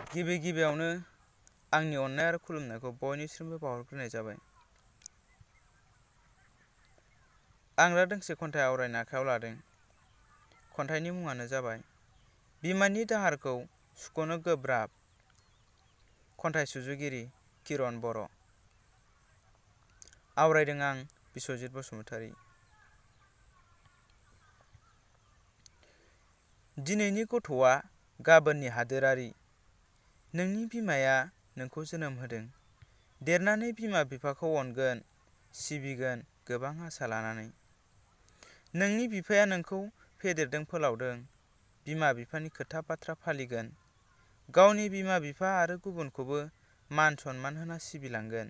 गिबियावनो आंनि अननाय आरो खुलुमनायखौ बयनिसिमबो बावहरग्रोनाय जाबाय। आं दा दोंसे खन्थाइ आवरायनो आखायाव लादों। खन्थाइनि मुङानो जाबाय बिमानि दाहारखौ सुख'नो गोब्राब। खन्थाइ सुजुगिरि किरन बर'। आवरायदों आं बिस्वजित बसुमतारी। दिनैनि गथ'आ गाबोननि हादोरारि। नोंनि बिमाया नोंखौ जोनोम होदों। देरनानै बिमा बिफाखौ अनगोन, सिबिगोन गोबां आसा लानानै। नोंनि बिफाया नोंखौ फेदेरदों फोलावदों, बिमा बिफानि खोथा बाथ्रा फालिगोन। गावनि बिमा बिफा आरो गुबुनखौबो मान सनमान होना सिबिलांगोन।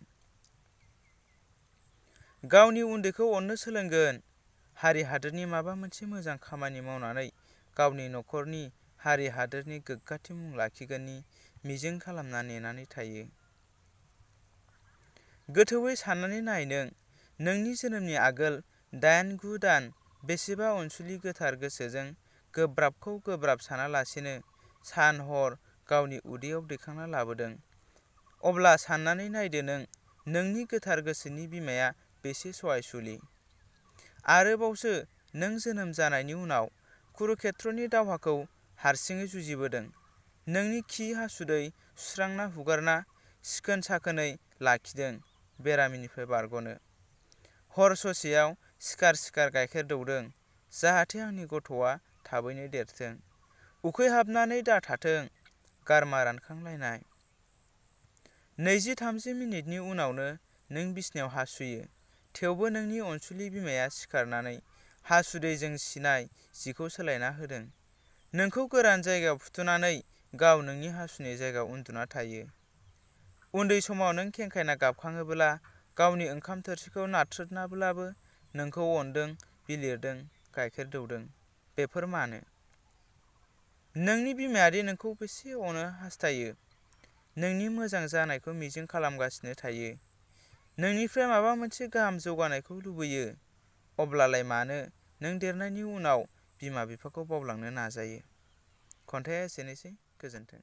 गावनि उन्दैखौ अननो सोलोंगोन। हारि हादोरनि माबा मोनसे मोजां खामानि मावनानै गावनि न'खरनि, हारि हादोरनि गोग्गाथि मुं लाखिगोननि मिजिं खालामना नेनानै थायो। गोथौवै साननानै नाय नोंनि जोनोमनि आगोल 8-9 दान बेसेबा अनसुलि गोथार गोसोजों गोब्राबखौ गोब्राब सानालासेनो सान हर गावनि उदैयाव दैखांना लाबोदों। अब्ला साननानै नायदो नोंनि गोथार गोसोनि बिमाया बेसे सहायसुलि। आरोबावसो नों जोनोम जानायनि उनाव कुरुक्षेत्रनि दावहाखौ हारसिङै जुजिबोदों। नोंनि खि हासुदै सुस्रांना हुगारना सिखोन साखोनै लाखिदों बेरामनिफ्राय बारग'नो। हर ससेयाव सिखार गाइखेर दौदों जाहाथे आंनि गथ'आ थाबैनो देरथों। उखैहाबनानै दाथाथों गारमा रानखांलायनाय। 20-30 मिनिटनि उनावनो नों बिसनायाव हासुयो। थेवबो नोंनि अनसुलि बिमाया सिखारनानै हासुदैजों सिनाय जिखौ सोलायना होदों। नोंखौ गोरान जायगायाव फुथुनानै गाव नोंनि हासुनाय जायगायाव उन्दुना थायो। उन्दै समाव नों खेंखायना गाबखाङोब्ला गावनि ओंखाम थोरसिखौ नाथ्रोदनाब्लाबो नोंखौ अनदों, बिलिरदों, गाइखेर दौदों। बेफोर मानो? नोंनि बिमायादि नोंखौ बेसे अनो हास्थायो, नोंनि मोजां जानायखौ मिजिं खालामगासिनो थायो, नोंनिफ्राय माबा मोनसे गाहाम जौगानायखौ लुबैयो, अब्लालाय मानो नों देरनायनि उनाव बिमा बिफाखौ बावलांनो नाजायो? खन्थाइया एसेनोसै। गोजोन्थों।